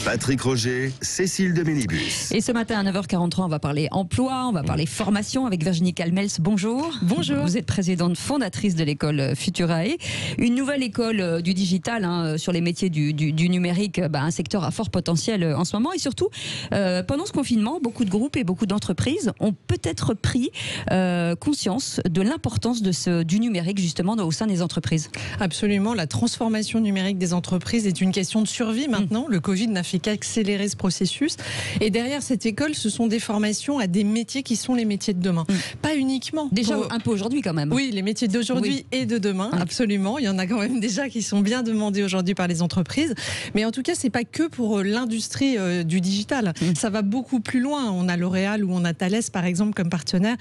Patrick Roger, Cécile de Ménibus. Et ce matin à 9h43, on va parler emploi, on va parler formation avec Virginie Calmels. Bonjour. Bonjour. Vous êtes présidente fondatrice de l'école Futurae, une nouvelle école du digital sur les métiers du numérique, un secteur à fort potentiel en ce moment. Et surtout, pendant ce confinement, beaucoup de groupes et beaucoup d'entreprises ont peut-être pris conscience de l'importance du numérique justement au sein des entreprises. Absolument, la transformation numérique des entreprises est une question de survie maintenant. Le Covid n'a fait qu'accélérer ce processus. Et derrière cette école, ce sont des formations à des métiers qui sont les métiers de demain. Pas uniquement. Déjà un peu aujourd'hui quand même. Oui, les métiers d'aujourd'hui et de demain, absolument. Il y en a quand même déjà qui sont bien demandés aujourd'hui par les entreprises. Mais en tout cas, c'est pas que pour l'industrie du digital. Ça va beaucoup plus loin. On a L'Oréal ou on a Thales, par exemple, comme partenaire.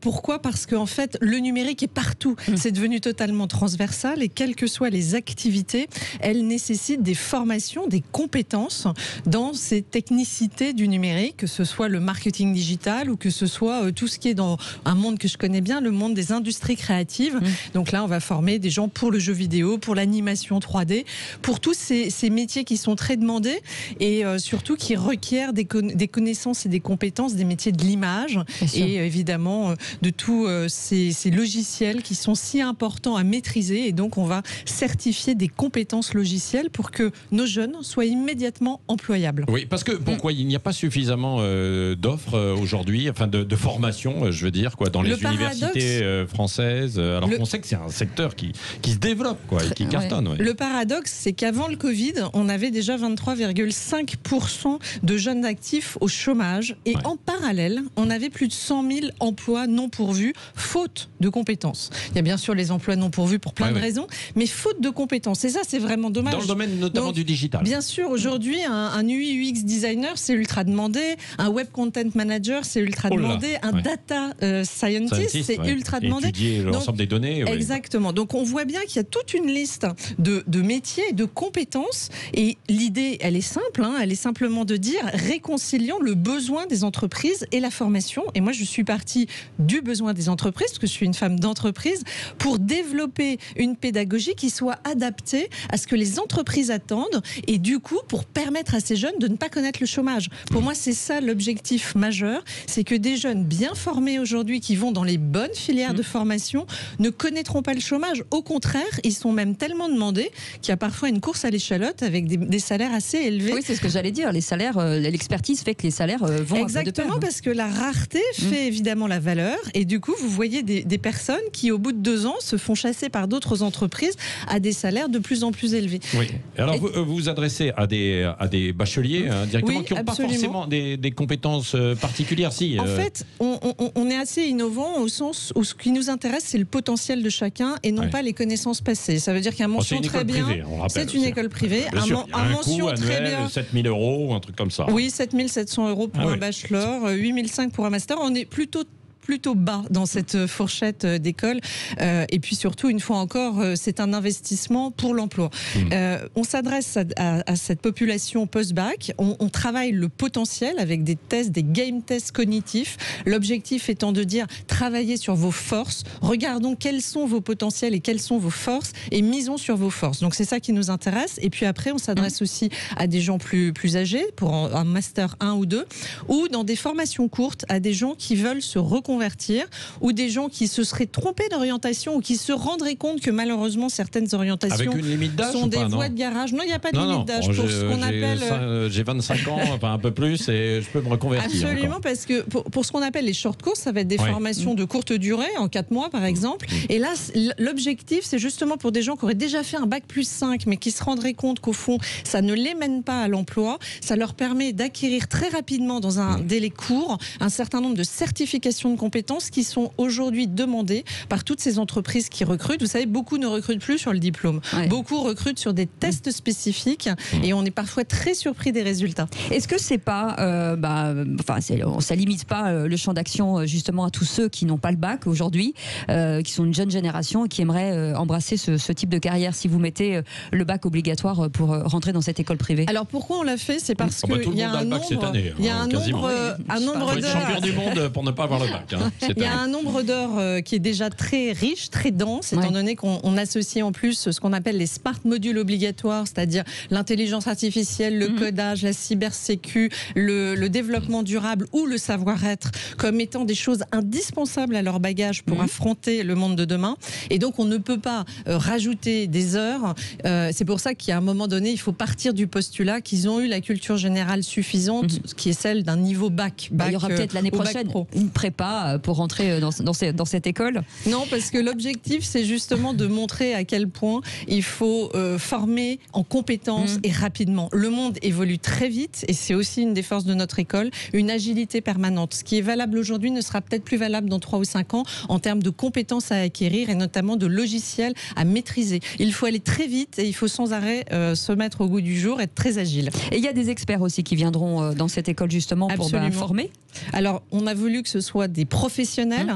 Pourquoi ? Parce qu'en fait, le numérique est partout. C'est devenu totalement transversal et quelles que soient les activités, elles nécessitent des formations, des compétences dans ces technicités du numérique, que ce soit le marketing digital ou que ce soit tout ce qui est dans un monde que je connais bien, le monde des industries créatives. Donc là, on va former des gens pour le jeu vidéo, pour l'animation 3D, pour tous ces métiers qui sont très demandés et surtout qui requièrent des connaissances et des compétences des métiers de l'image et évidemment de tous ces logiciels qui sont si importants à maîtriser. Et donc, on va certifier des compétences logicielles pour que nos jeunes soient immédiatement employables. Oui, parce que pourquoi il n'y a pas suffisamment d'offres aujourd'hui, enfin de formation, je veux dire, dans les universités françaises, alors qu'on sait que c'est un secteur qui se développe et qui cartonne. Ouais. Le paradoxe, c'est qu'avant le Covid, on avait déjà 23,5% de jeunes actifs au chômage et en parallèle, on avait plus de 100 000 emplois non pourvus, faute de compétences. Il y a bien sûr les emplois non pourvus pour plein de raisons, mais faute de compétences. Et ça, c'est vraiment dommage. Dans le domaine notamment du digital. Bien sûr, aujourd'hui, un UI UX designer, c'est ultra demandé. Un web content manager, c'est ultra demandé. Un data scientist, c'est ultra demandé. Étudier l'ensemble des données. Exactement. Donc, on voit bien qu'il y a toute une liste de métiers et de compétences. Et l'idée, elle est simple. Elle est simplement de dire réconcilions le besoin des entreprises et la formation. Et moi, je suis partie du besoin des entreprises, parce que je suis une femme d'entreprise, pour développer une pédagogie qui soit adaptée à ce que les entreprises attendent et du coup pour permettre à ces jeunes de ne pas connaître le chômage. Pour moi, c'est ça l'objectif majeur, c'est que des jeunes bien formés aujourd'hui qui vont dans les bonnes filières de formation ne connaîtront pas le chômage. Au contraire, ils sont même tellement demandés qu'il y a parfois une course à l'échalote avec des salaires assez élevés. Oui, c'est ce que j'allais dire. Les salaires, l'expertise fait que les salaires vont exactement, parce que la rareté fait évidemment la valeur et du coup, vous voyez des personnes qui, au bout de 2 ans, se font chasser par d'autres entreprises à des salaires de plus en plus élevés. Oui. Alors, vous vous adressez à des bacheliers directement qui n'ont pas forcément des compétences particulières. En fait, on est assez innovant au sens où ce qui nous intéresse, c'est le potentiel de chacun et non pas les connaissances passées. Ça veut dire qu'un mention très bien. C'est une école privée. Un mention coût très annuel, bien. 7 000 €, un truc comme ça. Oui, 7 700 € pour un bachelor, 8 500 pour un master. On est plutôt bas dans cette fourchette d'école et puis surtout, une fois encore, c'est un investissement pour l'emploi. On s'adresse à cette population post-bac, on travaille le potentiel avec des tests, des game tests cognitifs, l'objectif étant de dire travaillez sur vos forces, regardons quels sont vos potentiels et quelles sont vos forces et misons sur vos forces. Donc c'est ça qui nous intéresse et puis après on s'adresse aussi à des gens plus âgés pour un master 1 ou 2 ou dans des formations courtes à des gens qui veulent se reconvertir ou des gens qui se seraient trompés d'orientation ou qui se rendraient compte que malheureusement certaines orientations sont des voies de garage. Non, il n'y a pas de limite d'âge pour ce qu'on appelle... J'ai 25 ans, enfin un peu plus, et je peux me reconvertir. Absolument, encore. Parce que pour ce qu'on appelle les short courses, ça va être des formations de courte durée, en 4 mois par exemple. Et là, l'objectif, c'est justement pour des gens qui auraient déjà fait un bac plus 5, mais qui se rendraient compte qu'au fond, ça ne les mène pas à l'emploi. Ça leur permet d'acquérir très rapidement, dans un délai court, un certain nombre de certifications de compétences qui sont aujourd'hui demandées par toutes ces entreprises qui recrutent. Vous savez, beaucoup ne recrutent plus sur le diplôme. Beaucoup recrutent sur des tests spécifiques et on est parfois très surpris des résultats. Est-ce que c'est pas, ça limite pas le champ d'action justement à tous ceux qui n'ont pas le bac aujourd'hui, qui sont une jeune génération et qui aimeraient embrasser ce type de carrière si vous mettez le bac obligatoire pour rentrer dans cette école privée? Alors pourquoi on l'a fait? C'est parce qu'il y a un nombre, il y a un nombre d'heures. Champion du monde pour ne pas avoir le bac. marque. Hein. Il y a un nombre d'heures qui est déjà très riche, très dense, étant donné qu'on associe en plus ce qu'on appelle les smart modules obligatoires, c'est-à-dire l'intelligence artificielle, le codage, la cybersécu, le développement durable ou le savoir-être comme étant des choses indispensables à leur bagage pour affronter le monde de demain. Et donc on ne peut pas rajouter des heures. C'est pour ça qu'à un moment donné, il faut partir du postulat qu'ils ont eu la culture générale suffisante, qui est celle d'un niveau bac. Il y aura peut-être l'année prochaine une prépa pour rentrer dans cette école. Non, parce que l'objectif, c'est justement de montrer à quel point il faut former en compétences et rapidement. Le monde évolue très vite et c'est aussi une des forces de notre école, une agilité permanente. Ce qui est valable aujourd'hui ne sera peut-être plus valable dans 3 ou 5 ans en termes de compétences à acquérir et notamment de logiciels à maîtriser. Il faut aller très vite et il faut sans arrêt se mettre au goût du jour, être très agile. Et il y a des experts aussi qui viendront dans cette école justement pour former. Alors, on a voulu que ce soit des professionnels.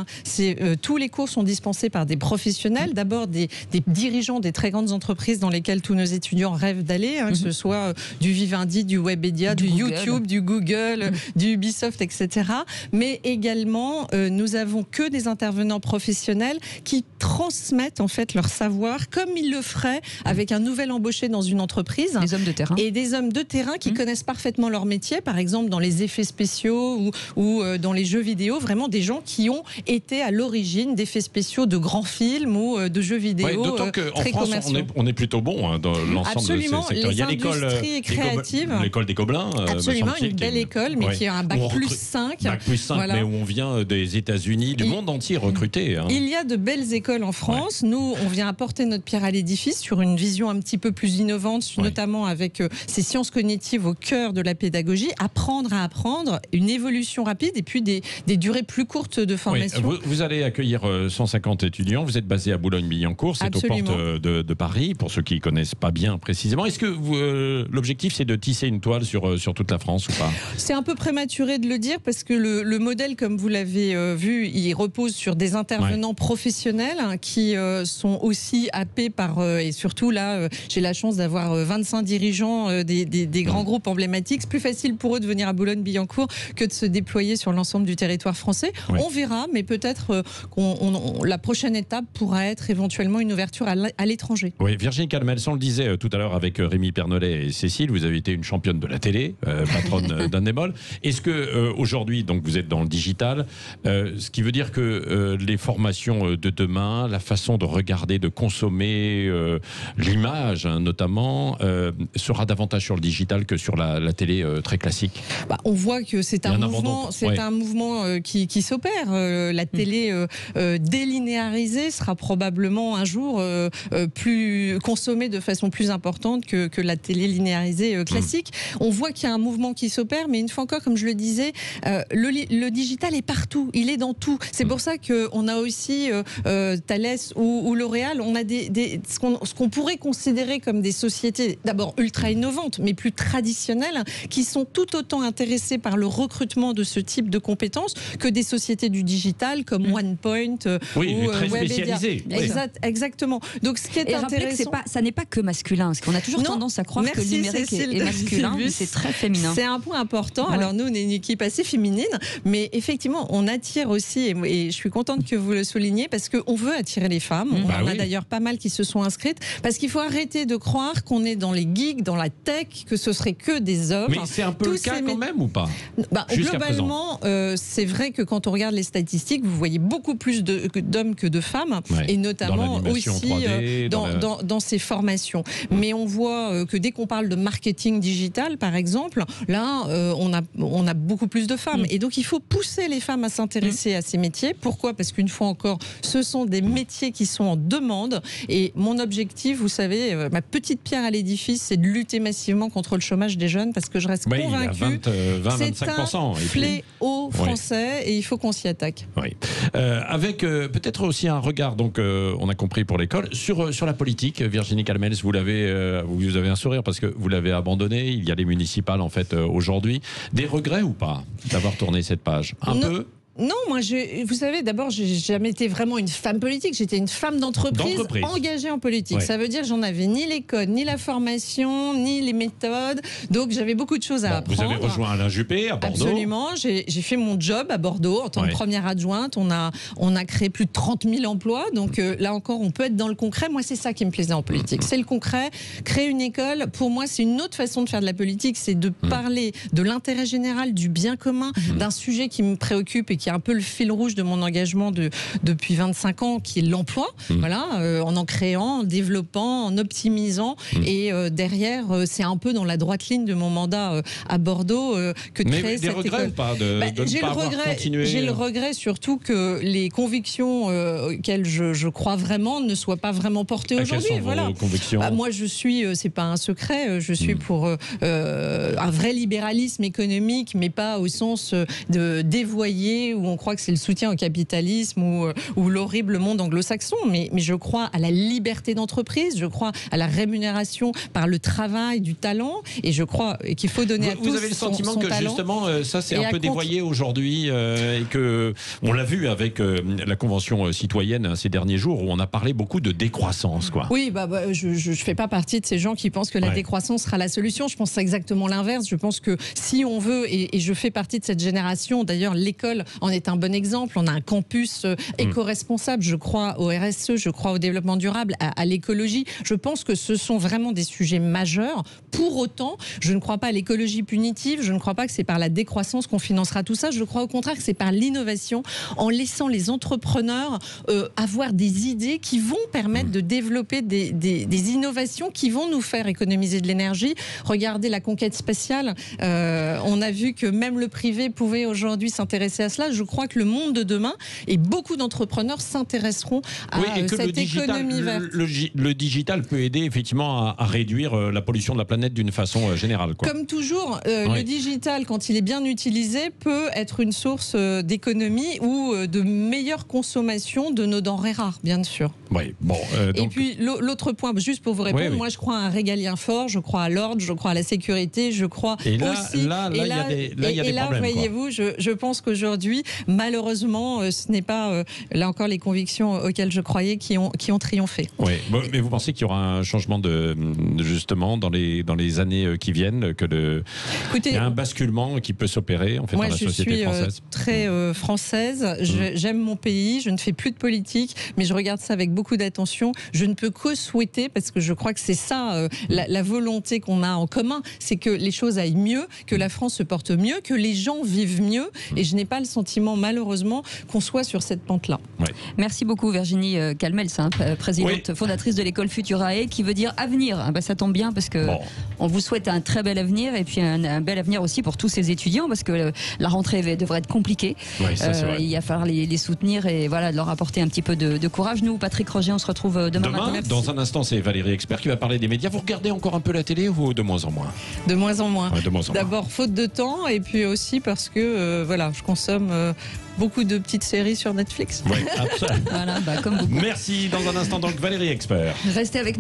Tous les cours sont dispensés par des professionnels. D'abord, des dirigeants des très grandes entreprises dans lesquelles tous nos étudiants rêvent d'aller, que ce soit du Vivendi, du Webedia, du YouTube, du Google, du Ubisoft, etc. Mais également, nous avons que des intervenants professionnels qui transmettent en fait leur savoir comme ils le feraient avec un nouvel embauché dans une entreprise. Des hommes de terrain. Et des hommes de terrain qui connaissent parfaitement leur métier, par exemple dans les effets spéciaux ou dans les jeux vidéo, vraiment des gens qui ont été à l'origine d'effets spéciaux de grands films ou de jeux vidéo d'autant qu'en France, on est plutôt bon dans l'ensemble de ces secteurs. Il y a l'école créative. L'école des Gobelins. Absolument, une belle école, mais qui a un bac plus 5. Bac plus 5, voilà. Mais où on vient des États-Unis, du monde entier recruter. Hein. Il y a de belles écoles en France. Nous, on vient apporter notre pierre à l'édifice sur une vision un petit peu plus innovante, notamment avec ces sciences cognitives au cœur de la pédagogie. Apprendre à apprendre, une évolution rapide et puis des durées plus courtes de formation. Vous allez accueillir 150 étudiants. Vous êtes basé à Boulogne-Billancourt, c'est aux portes de Paris, pour ceux qui ne connaissent pas bien précisément. Est-ce que l'objectif, c'est de tisser une toile sur toute la France ou pas? C'est un peu prématuré de le dire parce que le modèle, comme vous l'avez vu, il repose sur des intervenants professionnels qui sont aussi happés par, et surtout là, j'ai la chance d'avoir 25 dirigeants des grands groupes emblématiques. C'est plus facile pour eux de venir à Boulogne-Billancourt que de se déployer sur l'ensemble du territoire français. On verra, mais peut-être la prochaine étape pourra être éventuellement une ouverture à l'étranger. Oui, Virginie Calmels, on le disait tout à l'heure avec Rémi Pernolet et Cécile, vous avez été une championne de la télé, patronne d'Andemol. Est-ce que aujourd'hui, donc vous êtes dans le digital, ce qui veut dire que les formations de demain, la façon de regarder, de consommer l'image notamment, sera davantage sur le digital que sur la télé très classique? On voit que c'est un mouvement qui s'opère. La télé délinéarisée sera probablement un jour plus consommée de façon plus importante que la télé linéarisée classique. On voit qu'il y a un mouvement qui s'opère, mais une fois encore, comme je le disais, le digital est partout, il est dans tout. C'est pour ça qu'on a aussi Thales ou L'Oréal, on a ce qu'on pourrait considérer comme des sociétés d'abord ultra innovantes, mais plus traditionnelles, qui sont tout autant intéressées par le recrutement de ce type de compétences que des sociétés du digital comme OnePoint ou très Webedia. Exactement. Donc ce qui est intéressant, ça n'est pas que masculin, parce qu'on a toujours tendance à croire que le numérique est masculin, mais c'est très féminin. C'est un point important. Alors nous, on est une équipe assez féminine, mais effectivement, on attire aussi, et je suis contente que vous le souligniez, parce qu'on veut attirer les femmes. On en a d'ailleurs pas mal qui se sont inscrites, parce qu'il faut arrêter de croire qu'on est dans les geeks, dans la tech, que ce serait que des hommes. Mais c'est un peu le cas quand même ou pas? Globalement, c'est vrai que quand on regarde les statistiques, vous voyez beaucoup plus d'hommes que de femmes, et notamment aussi 3D, dans ces formations. Mais on voit que dès qu'on parle de marketing digital, par exemple, là, on a beaucoup plus de femmes. Et donc, il faut pousser les femmes à s'intéresser à ces métiers. Pourquoi? Parce qu'une fois encore, ce sont des métiers qui sont en demande. Et mon objectif, vous savez, ma petite pierre à l'édifice, c'est de lutter massivement contre le chômage des jeunes, parce que je reste convaincue c'est un fléau français et il faut qu'on s'y attaque. Avec peut-être aussi un regard, donc on a compris pour l'école, sur la politique. Virginie Calmels, vous avez un sourire parce que vous l'avez abandonné. Il y a les municipales en fait aujourd'hui. Des regrets ou pas d'avoir tourné cette page? Un peu. Non, moi, vous savez, d'abord, j'ai jamais été vraiment une femme politique. J'étais une femme d'entreprise engagée en politique. Ouais. Ça veut dire que j'en avais ni les codes, ni la formation, ni les méthodes. Donc, j'avais beaucoup de choses à apprendre. Vous avez rejoint Alain Juppé à Bordeaux. Absolument. J'ai fait mon job à Bordeaux en tant que première adjointe. On a créé plus de 30 000 emplois. Donc, là encore, on peut être dans le concret. Moi, c'est ça qui me plaisait en politique. C'est le concret. Créer une école, pour moi, c'est une autre façon de faire de la politique. C'est de parler de l'intérêt général, du bien commun, d'un sujet qui me préoccupe et qui est un peu le fil rouge de mon engagement depuis 25 ans, qui est l'emploi. Voilà, en créant, en développant, en optimisant. Et derrière, c'est un peu dans la droite ligne de mon mandat à Bordeaux que de créer cette école. Mais des regrets ou pas de ne pas avoir continué? J'ai le regret surtout que les convictions auxquelles je crois vraiment ne soient pas vraiment portées aujourd'hui. Quelles sont vos convictions? Moi, je suis, c'est pas un secret, je suis pour un vrai libéralisme économique, mais pas au sens de dévoyer où on croit que c'est le soutien au capitalisme ou l'horrible monde anglo-saxon, mais je crois à la liberté d'entreprise, je crois à la rémunération par le travail, du talent, et je crois qu'il faut donner à tous son talent. Vous avez le sentiment que justement ça c'est un peu dévoyé aujourd'hui et que on l'a vu avec la Convention citoyenne ces derniers jours où on a parlé beaucoup de décroissance, quoi. Oui, je fais pas partie de ces gens qui pensent que la décroissance sera la solution. Je pense que c'est exactement l'inverse. Je pense que si on veut, et je fais partie de cette génération, d'ailleurs l'école en est un bon exemple. On a un campus éco-responsable. Je crois au RSE, je crois au développement durable, à l'écologie. Je pense que ce sont vraiment des sujets majeurs. Pour autant, je ne crois pas à l'écologie punitive. Je ne crois pas que c'est par la décroissance qu'on financera tout ça. Je crois au contraire que c'est par l'innovation, en laissant les entrepreneurs avoir des idées qui vont permettre de développer des innovations qui vont nous faire économiser de l'énergie. Regardez la conquête spatiale. On a vu que même le privé pouvait aujourd'hui s'intéresser à cela. Je crois que le monde de demain et beaucoup d'entrepreneurs s'intéresseront à cette économie verte. Le digital peut aider effectivement à réduire la pollution de la planète d'une façon générale, quoi. Comme toujours, le digital, quand il est bien utilisé, peut être une source d'économie ou de meilleure consommation de nos denrées rares, bien sûr. Oui, bon. Et puis l'autre point, juste pour vous répondre, moi je crois à un régalien fort, je crois à l'ordre, je crois à la sécurité, je crois aussi. Il y a des problèmes. Voyez-vous, je pense qu'aujourd'hui, malheureusement, ce n'est pas là encore les convictions auxquelles je croyais qui ont triomphé. Oui, mais vous pensez qu'il y aura un changement justement dans les années qui viennent, il y a un basculement qui peut s'opérer en fait dans la société française? Moi, je suis très française. J'aime mon pays. Je ne fais plus de politique, mais je regarde ça avec beaucoup d'attention. Je ne peux que souhaiter, parce que je crois que c'est ça la volonté qu'on a en commun, c'est que les choses aillent mieux, que la France se porte mieux, que les gens vivent mieux. Et je n'ai pas le sentiment, malheureusement, qu'on soit sur cette pente-là. Ouais. Merci beaucoup, Virginie Calmels, présidente fondatrice de l'école Futurae, qui veut dire avenir. Ça tombe bien parce que on vous souhaite un très bel avenir et puis un bel avenir aussi pour tous ces étudiants, parce que la rentrée devrait être compliquée. Ouais, ça, il va falloir les soutenir et voilà, leur apporter un petit peu de courage. Nous, Patrick Roger, on se retrouve demain matin. Dans un instant, c'est Valérie Expert qui va parler des médias. Vous regardez encore un peu la télé ou de moins en moins? De moins en moins. D'abord, faute de temps, et puis aussi parce que je consomme beaucoup de petites séries sur Netflix. Oui, absolument. Voilà, comme beaucoup. Merci. Dans un instant, donc, Valérie Expert. Restez avec nous.